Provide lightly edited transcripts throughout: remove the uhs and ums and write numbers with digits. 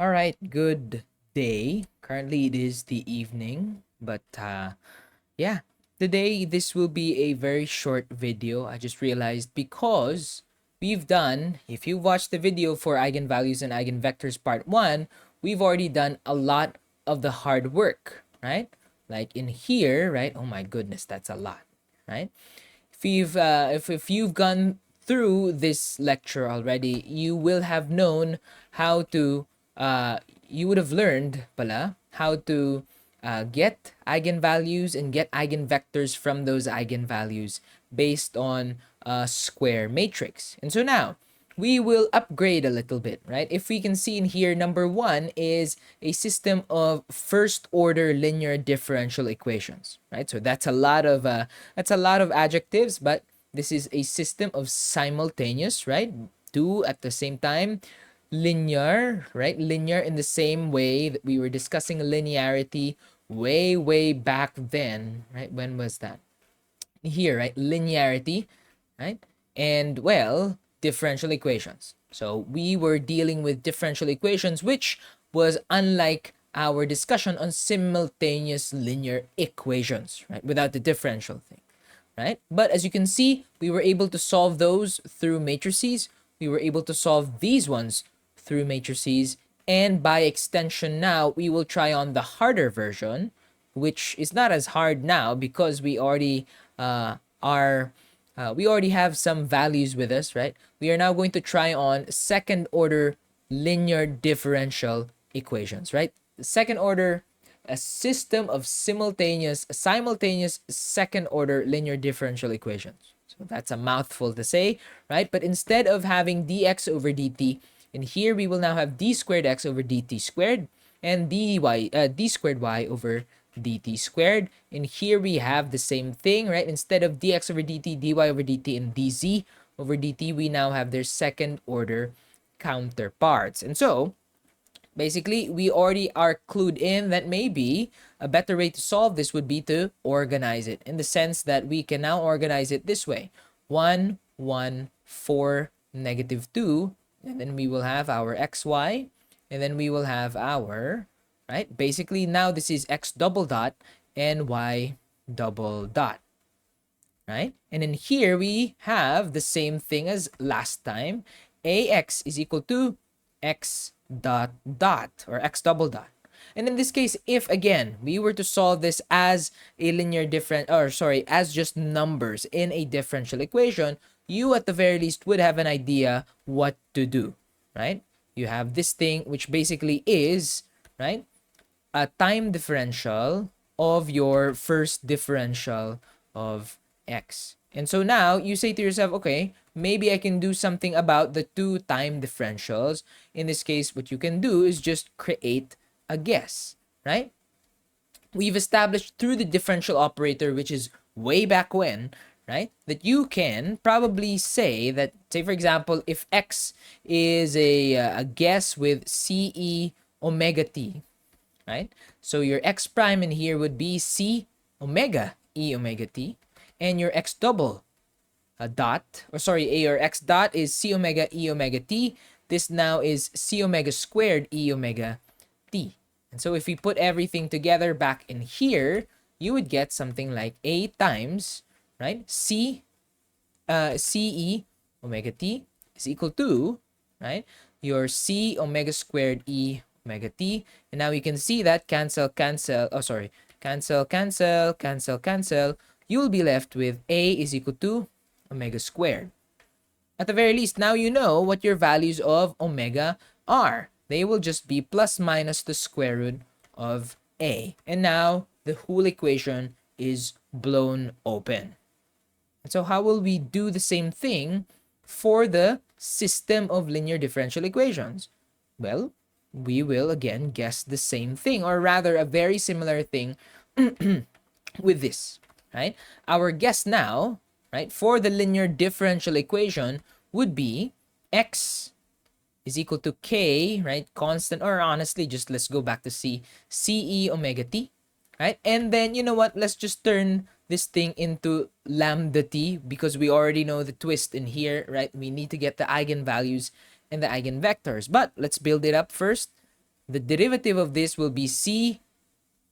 All right, good day. Currently, it is the evening, but yeah, today this will be a very short video. I just realized because we've done, if you watched the video for eigenvalues and eigenvectors part 1, we've already done a lot of the hard work, right? Like in here, right? Oh my goodness, that's a lot, right? If you've gone through this lecture already, you will have known how to you would have learned pala how to get eigenvalues and get eigenvectors from those eigenvalues based on a square matrix. And so now we will upgrade a little bit, right? If we can see in here, number one is a system of first order linear differential equations, right? So that's a lot of adjectives, but this is a system of simultaneous, right? Two at the same time, linear, right? Linear in the same way that we were discussing linearity way back then, right? When was that? Here, right? Linearity, right? And well, differential equations. So we were dealing with differential equations, which was unlike our discussion on simultaneous linear equations, right? Without the differential thing, right? But as you can see, we were able to solve those through matrices. We were able to solve these ones through matrices. And by extension now, we will try on the harder version, which is not as hard now because we already are we already have some values with us, right? We are now going to try on second order linear differential equations, right? Second order, a system of simultaneous second order linear differential equations. So that's a mouthful to say, right? But instead of having dx over dt, in here we will now have d squared x over dt squared and d squared y over dt squared. And here we have the same thing, right? Instead of dx over dt, dy over dt, and dz over dt, we now have their second order counterparts. And so basically, we already are clued in that maybe a better way to solve this would be to organize it in the sense that we can now organize it this way: 1, 1, 4, negative 2, and then we will have our xy, and then we will have our, right? Basically, now this is x double dot and y double dot, right? And in here, we have the same thing as last time. Ax is equal to x dot dot or x double dot. And in this case, if again we were to solve this as a linear different, or sorry, as just numbers in a differential equation, you at the very least would have an idea what to do, right? You have this thing which basically is, right, a time differential of your first differential of x. And so now you say to yourself, okay, maybe I can do something about the two time differentials. In this case, what you can do is just create a guess, right? We've established through the differential operator, which is way back when, right, that you can probably say that, say for example, if x is a guess with CE omega t, right? So your x prime in here would be C omega E omega t, and your x double dot, or sorry, A or x dot is C omega E omega t. This now is C omega squared E omega t. And so if we put everything together back in here, you would get something like A times, right, CE omega t is equal to, right, your C omega squared E omega t. And now you can see that cancel, you will be left with A is equal to omega squared. At the very least, now you know what your values of omega are. They will just be plus minus the square root of A. And now the whole equation is blown open. And so how will we do the same thing for the system of linear differential equations? Well, we will again guess the same thing, or rather a very similar thing with this, right? Our guess now, right, for the linear differential equation would be x is equal to k, right, constant, or honestly, just let's go back to CE omega t, right? And then, you know what, let's just turn this thing into lambda t because we already know the twist in here, right? We need to get the eigenvalues and the eigenvectors. But let's build it up first. the derivative of this will be c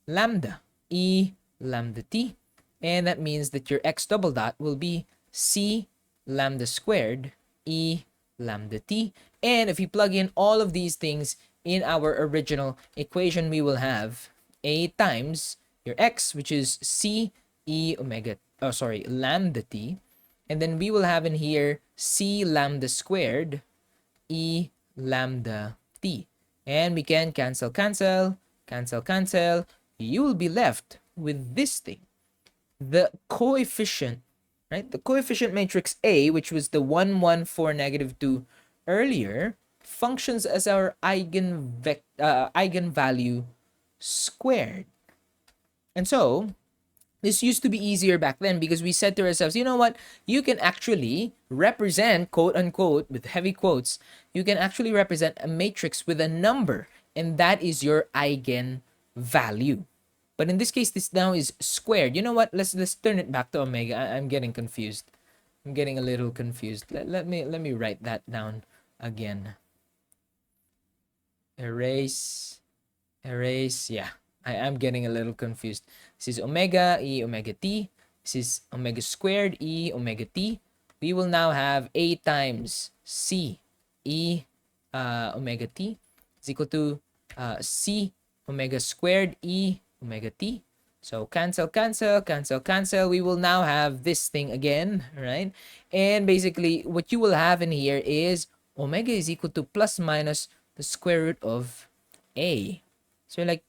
lambda, e lambda t. And that means that your x double dot will be c lambda squared e lambda t. And if you plug in all of these things in our original equation, we will have a times your x, which is c e omega, lambda t. And then we will have in here c lambda squared e lambda t. And we can cancel, cancel. You will be left with this thing. The coefficient, right? The coefficient matrix A, which was the 1, 1, 4, -2 earlier, functions as our eigenvalue squared. And so, this used to be easier back then because we said to ourselves, you know what? You can actually represent, quote unquote, with heavy quotes, you can actually represent a matrix with a number, and that is your eigenvalue. But in this case, this now is squared. You know what? Let's turn it back to omega. I'm getting confused. I'm getting a little confused. Let me write that down again. Erase. Yeah, I am getting a little confused. This is omega e omega t. This is omega squared e omega t. We will now have a times c e omega t is equal to c omega squared e omega t. So cancel. We will now have this thing again, right? And basically what you will have in here is omega is equal to plus minus the square root of a. So you're like,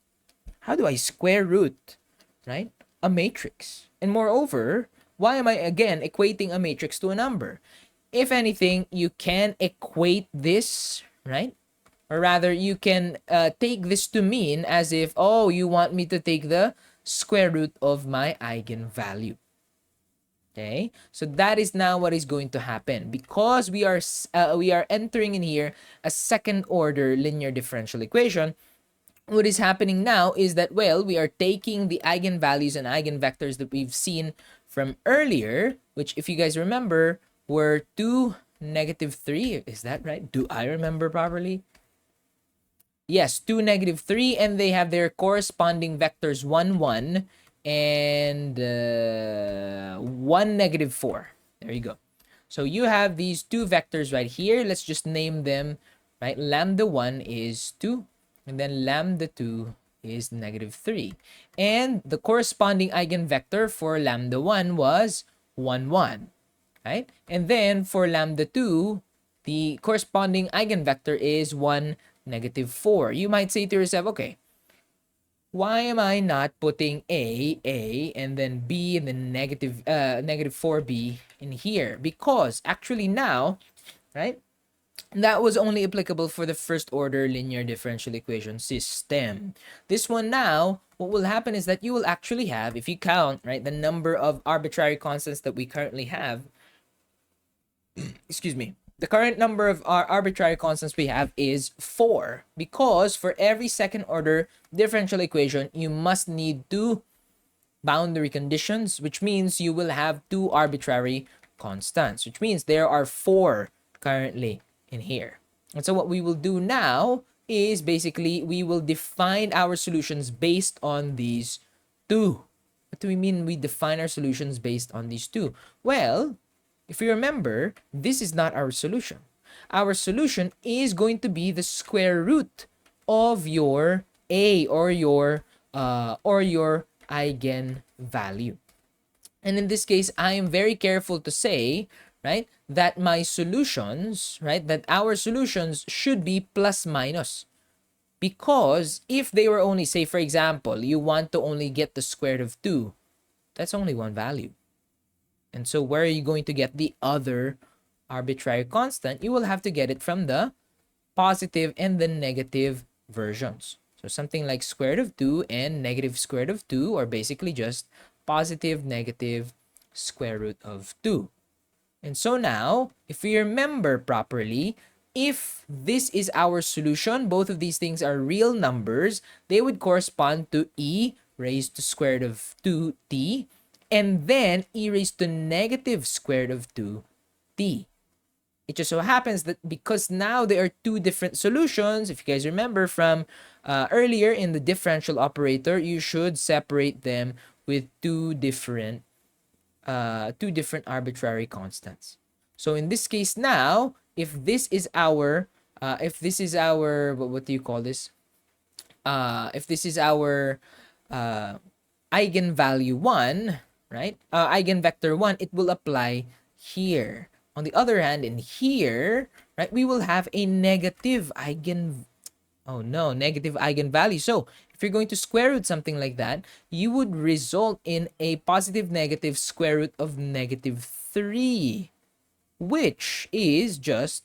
how do I square root, right, a matrix? And moreover, why am I again equating a matrix to a number? If anything, you can equate this, right? Or rather, you can take this to mean as if, oh, you want me to take the square root of my eigenvalue. Okay, so that is now what is going to happen because we are entering in here a second order linear differential equation. What is happening now is that, well, we are taking the eigenvalues and eigenvectors that we've seen from earlier, which, if you guys remember, were 2, -3. Is that right? Do I remember properly? Yes, 2, -3, and they have their corresponding vectors 1, 1, and 1, -4. There you go. So you have these two vectors right here. Let's just name them, right? Lambda 1 is 2, and then lambda 2 is -3. And the corresponding eigenvector for lambda 1 was 1, 1, right? And then for lambda 2, the corresponding eigenvector is 1, -4. You might say to yourself, okay, why am I not putting A, and then B, and then -4B in here? Because actually now, right, that was only applicable for the first order linear differential equation system. This one now, what will happen is that you will actually have, if you count, right, the number of arbitrary constants that we currently have, excuse me, the current number of our arbitrary constants we have is 4, because for every second order differential equation, you must need 2 boundary conditions, which means you will have 2 arbitrary constants, which means there are 4 currently in here. And so what we will do now is basically we will define our solutions based on these 2. What do we mean we define our solutions based on these 2? Well, if you remember, this is not our solution. Our solution is going to be the square root of your A or your eigenvalue. And in this case, I am very careful to say, right, that my solutions, right, that our solutions should be plus minus. Because if they were only, say, for example, you want to only get the square root of 2, that's only one value. And so where are you going to get the other arbitrary constant? You will have to get it from the positive and the negative versions. So something like square root of 2 and negative square root of 2 are basically just positive, negative square root of 2. And so now, if we remember properly, if this is our solution, both of these things are real numbers, they would correspond to e raised to square root of 2t, and then e raised to negative square root of 2t. It just so happens that because now there are two different solutions, if you guys remember from earlier in the differential operator, you should separate them with two different arbitrary constants. So in this case now, if this is our what do you call this? If this is our uh, eigenvalue 1, right? Eigenvector 1, it will apply here. On the other hand, in here, right, we will have a negative negative eigenvalue. So if you're going to square root something like that, you would result in a positive negative square root of negative 3, which is just,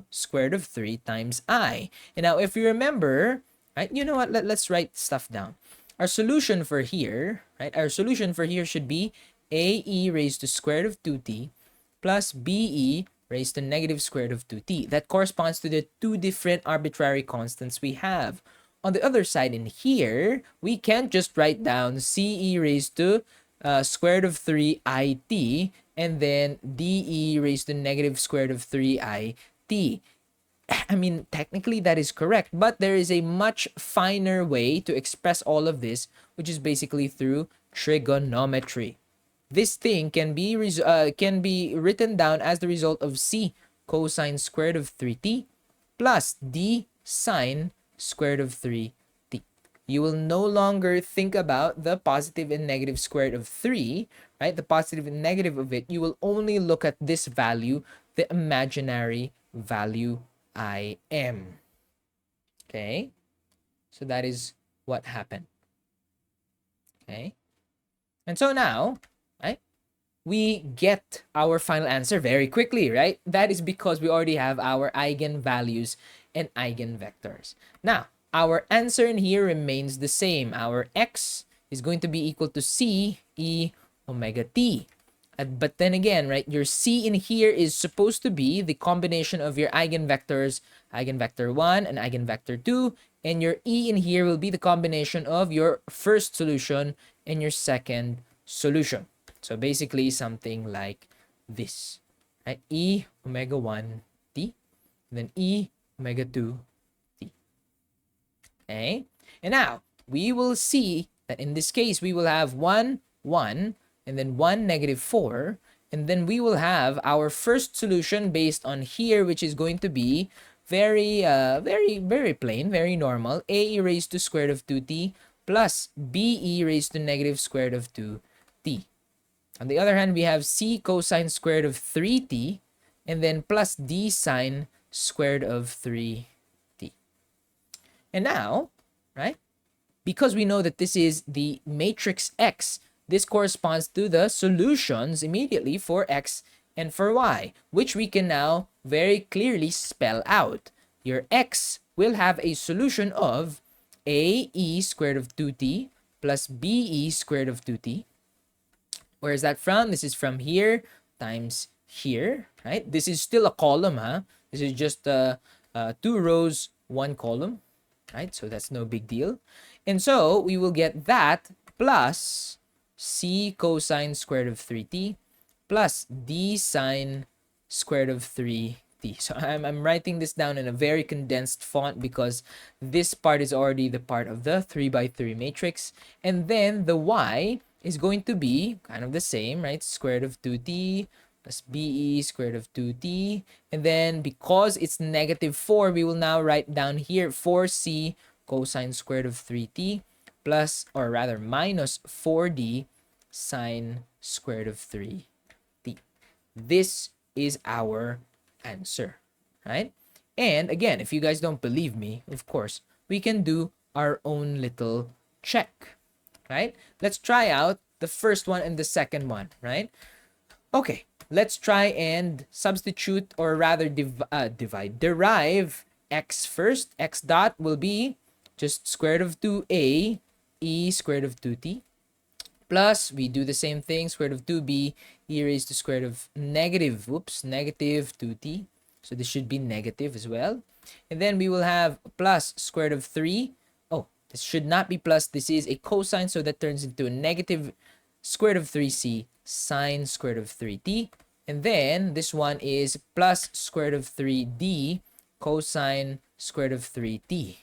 square root of 3 times I. And now if you remember, right, you know what, let's write stuff down. Our solution for here, right, our solution for here should be AE raised to square root of 2t plus BE raised to negative square root of 2t. That corresponds to the two different arbitrary constants we have. On the other side in here, we can't just write down CE raised to square root of 3IT and then DE raised to negative square root of 3IT. I mean, technically that is correct, but there is a much finer way to express all of this, which is basically through trigonometry. This thing can be written down as the result of C cosine squared of 3t plus D sine squared of 3t. You will no longer think about the positive and negative square root of 3, right? The positive and negative of it. You will only look at this value, the imaginary value I am. Okay? So that is what happened. Okay? And so now, right, we get our final answer very quickly, right? That is because we already have our eigenvalues and eigenvectors. Now, our answer in here remains the same. Our x is going to be equal to c e omega t. But then again, right, your c in here is supposed to be the combination of your eigenvectors, eigenvector 1 and eigenvector 2, and your e in here will be the combination of your first solution and your second solution. So basically something like this, right? E omega 1 t, and then e omega 2 t. Okay? And now, we will see that in this case, we will have 1, 1, and then 1, negative 4, and then we will have our first solution based on here, which is going to be very plain, very normal. A raised to square root of 2t plus BE raised to negative square root of 2t. On the other hand, we have C cosine square root of 3t and then plus D sine square root of 3t. And now, right, because we know that this is the matrix X, this corresponds to the solutions immediately for X and for Y, which we can now very clearly spell out. Your X will have a solution of AE squared of 2t plus BE squared of 2t. Where is that from? This is from here times here, right? This is still a column, huh? This is just 2 rows, 1 column, right? So that's no big deal. And so we will get that plus C cosine squared of 3t plus D sine squared of 3t. So I'm writing this down in a very condensed font because this part is already the part of the 3 by 3 matrix. And then the Y is going to be kind of the same, right? Square root of 2t plus BE square root of 2t. And then because it's negative 4, we will now write down here 4c cosine square root of 3t plus, or rather minus 4d sine square root of 3t. This is our answer, right? And again, if you guys don't believe me, of course, we can do our own little check, right? Let's try out the first one and the second one, right? Okay, let's try and substitute, or rather derive x first. X dot will be just square root of 2a e square root of 2t plus, we do the same thing, square root of 2b e raised to square root of negative 2t. So this should be negative as well. And then we will have plus square root of 3. Oh, this should not be plus. This is a cosine, so that turns into a negative square root of 3c sine square root of 3t And then this one is plus square root of 3d cosine square root of 3t.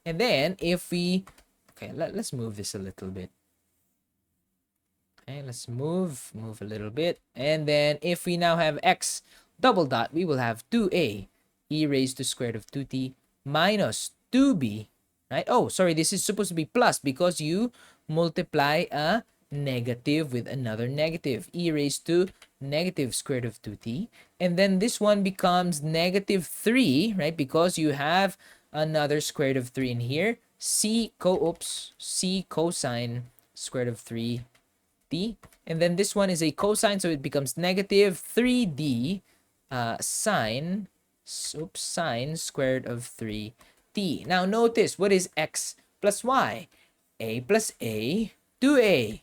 And then if we, okay, let's move this a little bit. Okay, let's move a little bit. And then if we now have x double dot, we will have 2a e raised to square root of 2t minus 2b, right? Oh, sorry, this is supposed to be plus because you multiply a negative with another negative, e raised to negative square root of 2t. And then this one becomes negative 3, right? Because you have another square root of 3 in here. C cosine square root of 3 t, and then this one is a cosine, so it becomes negative 3d sine squared of 3t. Now notice, what is x plus y? A plus a, 2a.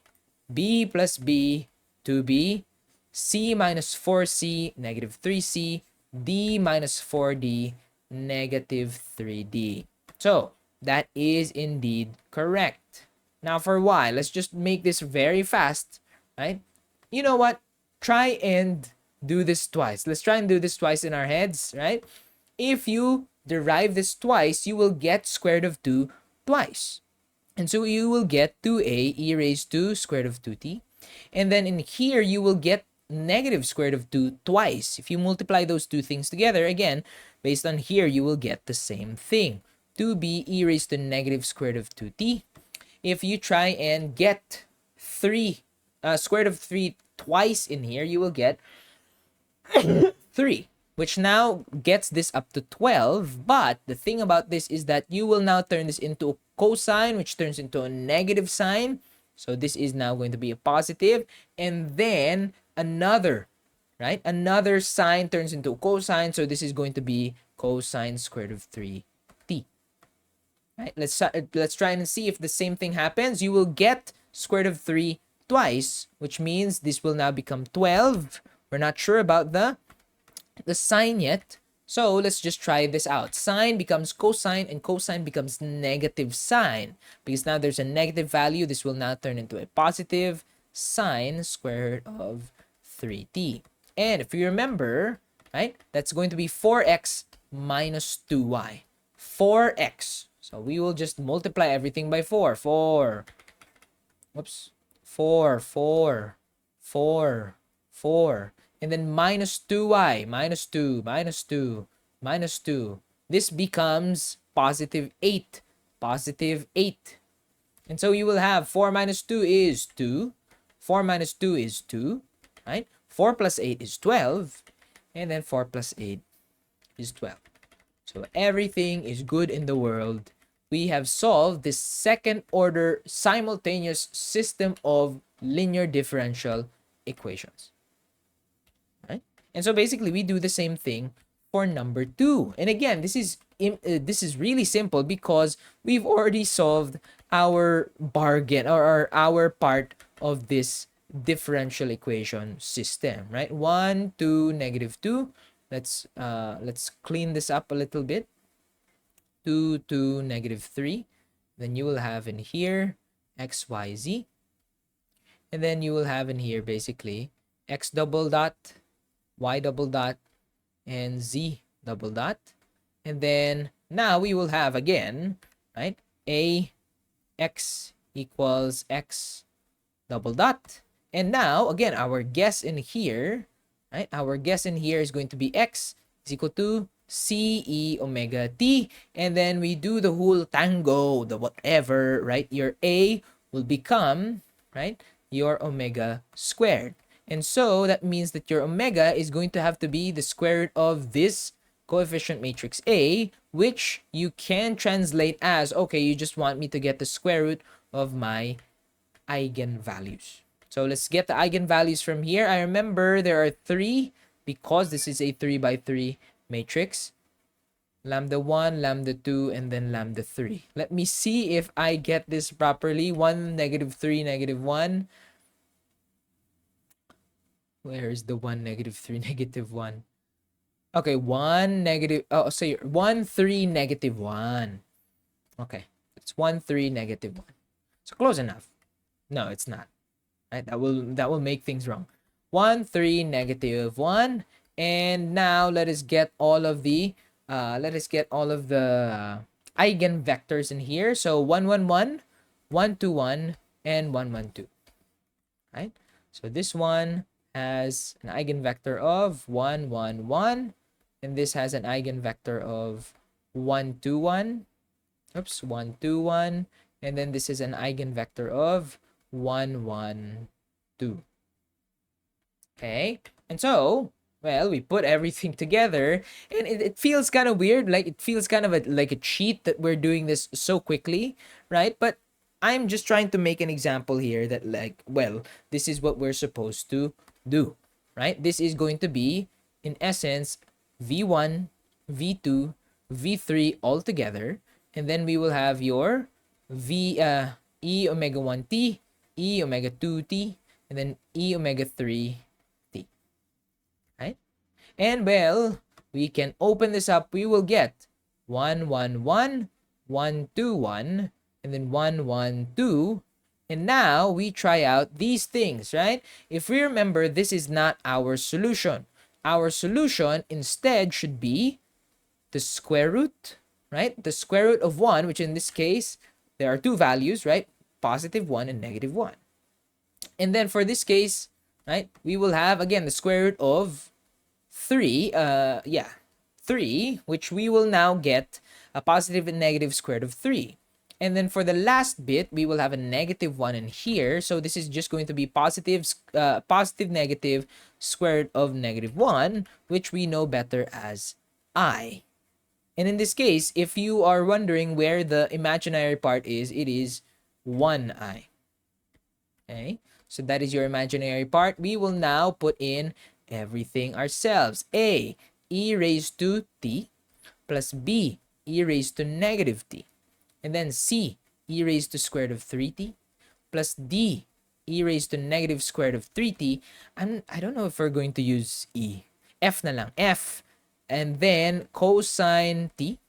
B plus b, 2b. C minus 4c, negative 3c. D minus 4d, negative 3d. So that is indeed correct. Now for y, let's just make this very fast, right? You know what? Try and do this twice. Let's try and do this twice in our heads, right? If you derive this twice, you will get square root of 2 twice. And so you will get 2a e raised to square root of 2t. And then in here, you will get negative square root of 2 twice. If you multiply those two things together, again, based on here, you will get the same thing. 2b e raised to negative square root of 2t. If you try and get square root of 3 twice in here, you will get 3, which now gets this up to 12. But the thing about this is that you will now turn this into a cosine, which turns into a negative sign. So this is now going to be a positive. And then another, right? Another sign turns into a cosine. So this is going to be cosine square root of 3t. Right? Let's try and see if the same thing happens. You will get square root of 3 twice, which means this will now become 12. We're not sure about the sign yet. So let's just try this out. Sine becomes cosine and cosine becomes negative sine. Because now there's a negative value, this will now turn into a positive sine square root of 3t. And if you remember, right, that's going to be 4x minus 2y. 4x. So we will just multiply everything by 4. 4. Whoops. 4, 4, 4, 4. And then minus 2y, minus 2, minus 2, minus 2. This becomes positive 8, positive 8. And so you will have 4 minus 2 is 2. 4 minus 2 is 2, right? 4 plus 8 is 12. And then 4 plus 8 is 12. So everything is good in the world. We have solved this second order simultaneous system of linear differential equations. Right? And so basically we do the same thing for number 2. And again, this is really simple because we've already solved our bargain or our part of this differential equation system, right? 1, 2, negative 2. Let's clean this up a little bit. 2, 2, negative 3. Then you will have in here x, y, z. And then you will have in here basically x double dot, y double dot, and z double dot. And then now we will have again, right, a x equals x double dot. And now again, our guess in here, right, our guess in here is going to be x is equal to c e omega t. And then we do the whole tango, the whatever, right? Your a will become, right, your omega squared. And so that means that your omega is going to have to be the square root of this coefficient matrix A, which you can translate as, okay, you just want me to get the square root of my eigenvalues. So let's get the eigenvalues from here. I remember there are 3 because this is a 3 by 3 matrix. Lambda 1, lambda 2, and then lambda 3. Let me see if I get this properly. 1, negative 3, negative 1. Where is the 1, negative 3, negative 1? Okay, 1, negative, oh, so 1, 3, negative 1. Okay, it's 1, 3, negative 1. So close enough. No, it's not. Right? That will make things wrong. 1, 3, negative 1. And now let us get all of the eigenvectors in here. So 1, 1, 1, 1, 2, 1, and 1, 1, 2. Right? So this one has an eigenvector of 1, 1, 1, and this has an eigenvector of 1, 2, 1. Oops, 1, 2, 1, and then this is an eigenvector of 1, 1, 2. Okay, and so, well, we put everything together, and it feels kind of weird, like it feels kind of like a cheat that we're doing this so quickly, right? But I'm just trying to make an example here that, like, well, this is what we're supposed to do, right? This is going to be, in essence, v1, v2, v3 all together, and then we will have your e omega 1t, e omega 2t, and then e omega 3t, right? And well, we can open this up. We will get 1, 1, 1, 1, 2, 1, and then 1, 1, 2. And now we try out these things, right? If we remember, this is not our solution. Our solution instead should be the square root, right? The square root of 1, which in this case, there are two values, right? Positive 1 and negative 1. And then for this case, right, we will have, again, the square root of 3, 3, which we will now get a positive and negative square root of 3. And then for the last bit, we will have a negative 1 in here. So this is just going to be positive, negative square root of negative 1, which we know better as I. And in this case, if you are wondering where the imaginary part is, it is 1i. Okay, so that is your imaginary part. We will now put in everything ourselves. A, e raised to t, plus b, e raised to negative t. And then c, e raised to square root of 3t, plus d, e raised to negative square root of 3t. I don't know if we're going to use e. F na lang. F. And then cosine t,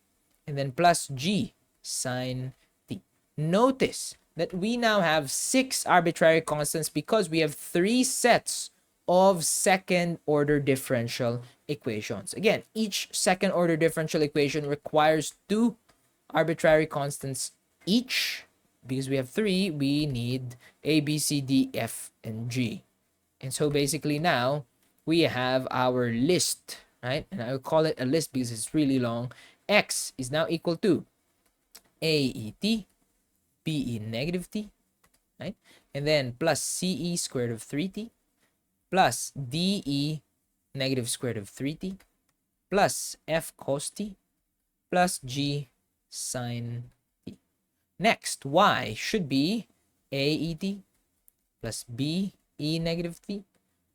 and then plus g sine t. Notice that we now have 6 arbitrary constants because we have 3 sets of second order differential equations. Again, each second order differential equation requires 2 arbitrary constants each. Because we have 3, we need A, B, C, D, F, and G. And so basically now we have our list, right? And I'll call it a list because it's really long. X is now equal to AET, BE negative t, right? And then plus CE squared of 3t, plus DE negative squared of 3t, plus F cos t, plus G sine t. Next, Y should be AET plus BE negative t,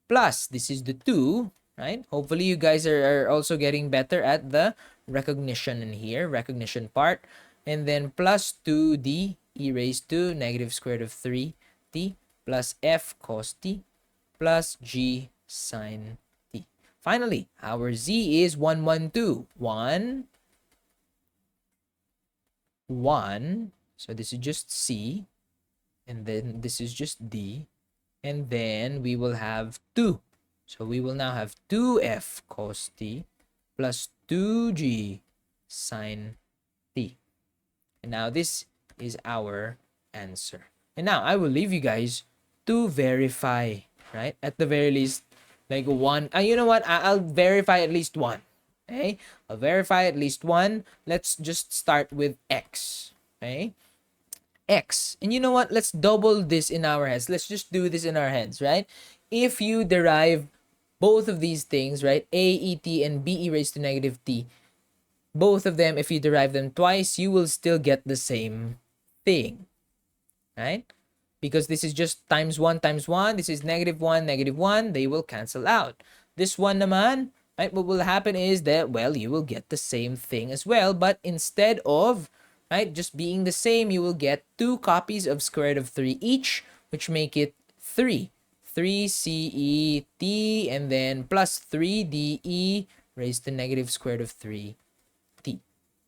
plus, this is the 2, right? Hopefully you guys are also getting better at the recognition in here, recognition part. And then plus 2d e raised to negative square root of 3t plus f cos t plus g sine t. Finally, our z is 1, 1, 2. 1, 1. So this is just c. And then this is just d. And then we will have 2. So we will now have 2f cos t plus 2g sine t. And now this is our answer. And now I will leave you guys to verify, right? At the very least, like one. You know what? I'll verify at least one. Okay? I'll verify at least one. Let's just start with x. Okay? X. And you know what? Let's double this in our heads. Let's just do this in our heads, right? If you derive both of these things, right? AET and BE raised to negative t, both of them, if you derive them twice, you will still get the same thing, right? Because this is just times 1 times 1. This is negative 1, negative 1. They will cancel out. This one naman, right? What will happen is that, well, you will get the same thing as well. But instead of, right, just being the same, you will get 2 copies of square root of 3 each, which make it 3. 3CET and then plus 3DE raised to negative square root of 3t,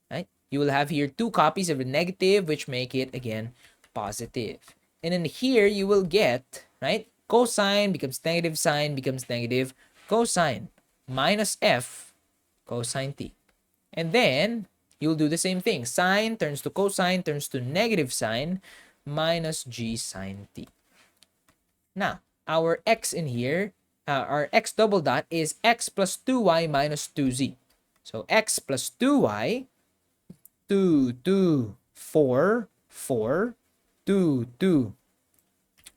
right? You will have here 2 copies of a negative, which make it, again, positive. And then here you will get, right, Cosine becomes negative, sine becomes negative, cosine minus f cosine t. And then you'll do the same thing. Sine turns to cosine, turns to negative sine, minus g sine t. Now, our x in here, our x double dot is x plus 2y minus 2z. So x plus 2y, 2, 2, 4, 4, 2, 2,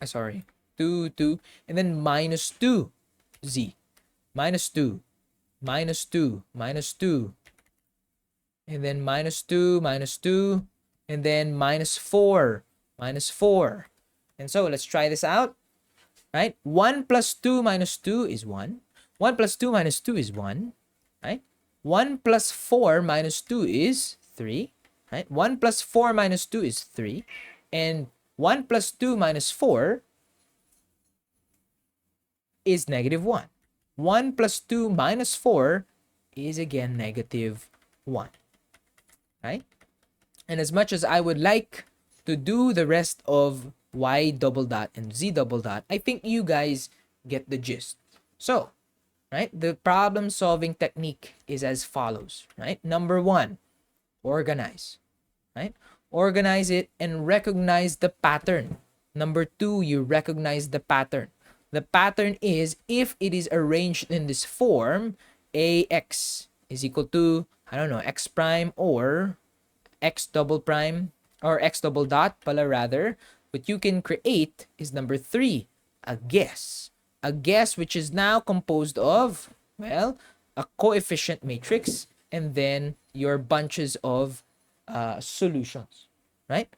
sorry, 2, 2, and then minus 2z, minus 2, minus 2, minus 2, and then minus 2, minus 2, and then minus 4, minus 4. And so let's try this out, right? 1 plus 2 minus 2 is 1. 1 plus 2 minus 2 is 1, right? 1 plus 4 minus 2 is 3, right? 1 plus 4 minus 2 is 3. And 1 plus 2 minus 4 is negative 1. 1 plus 2 minus 4 is again negative 1. Right? And as much as I would like to do the rest of y double dot and z double dot, I think you guys get the gist. So, right, the problem solving technique is as follows, right? Number 1, organize, right? Organize it and recognize the pattern. Number 2, you recognize the pattern. The pattern is if it is arranged in this form, ax is equal to, I don't know, x prime or x double prime or x double dot pala rather, what you can create is number 3, a guess. A guess which is now composed of, well, a coefficient matrix and then your bunches of solutions, right?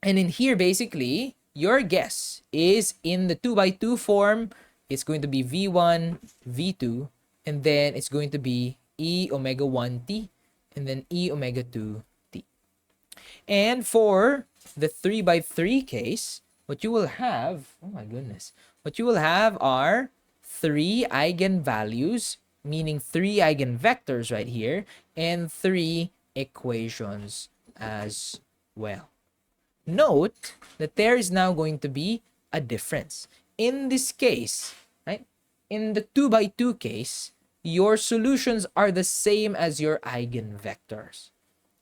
And in here, basically, your guess is in the 2 by 2 form. It's going to be v1, v2, and then it's going to be e omega 1t, and then e omega 2t. And for the 3 by 3 case, what you will have, oh my goodness, what you will have are 3 eigenvalues, meaning 3 eigenvectors right here, and 3 equations as well. Note that there is now going to be a difference. In this case, right, in the 2 by 2 case, your solutions are the same as your eigenvectors.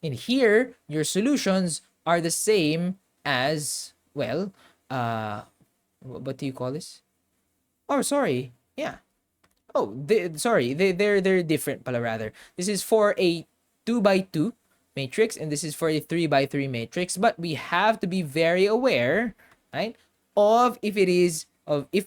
In here, your solutions are the same as, well, what do you call this? Oh, sorry. Yeah. Oh, they're different pala rather. This is for a 2 by 2 matrix and this is for a 3 by 3 matrix, but we have to be very aware, right, of if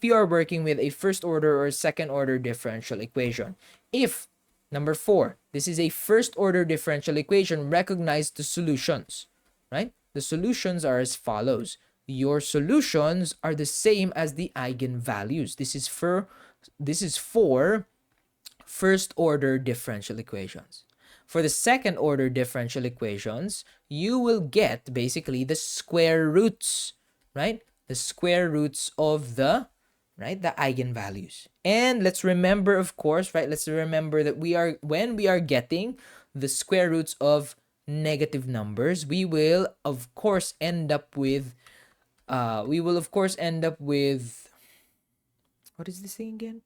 you are working with a first order or second order differential equation. If number 4, this is a first order differential equation, recognize the solutions, right? The solutions are as follows. Your solutions are the same as the eigenvalues. This is for first order differential equations. For the second order differential equations, you will get basically the square roots, right? The square roots of the eigenvalues. And let's remember, of course, right? Let's remember that when we are getting the square roots of negative numbers, we will of course end up with what is this thing again?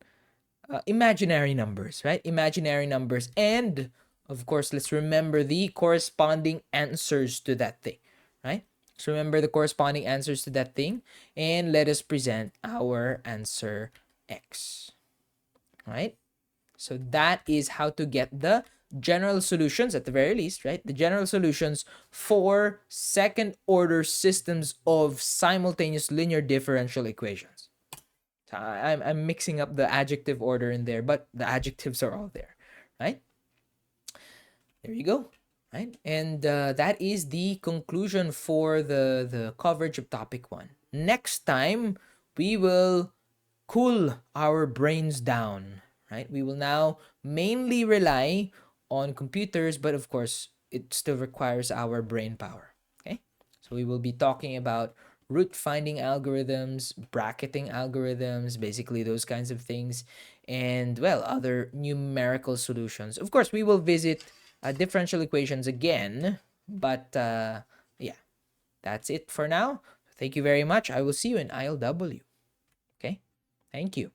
Imaginary numbers, right? Imaginary numbers. And of course, let's remember the corresponding answers to that thing, right? So remember the corresponding answers to that thing, and let us present our answer x, right? So that is how to get the general solutions, at the very least, right? The general solutions for second order systems of simultaneous linear differential equations. So I'm mixing up the adjective order in there, but the adjectives are all there, right? There you go, right? And that is the conclusion for the coverage of topic 1. Next time, we will cool our brains down, right? We will now mainly rely on computers, but of course, it still requires our brain power, okay? So we will be talking about root finding algorithms, bracketing algorithms, basically those kinds of things, and, well, other numerical solutions. Of course, we will visit differential equations again, but yeah, that's it for now. Thank you very much. I will see you in ILW. Thank you.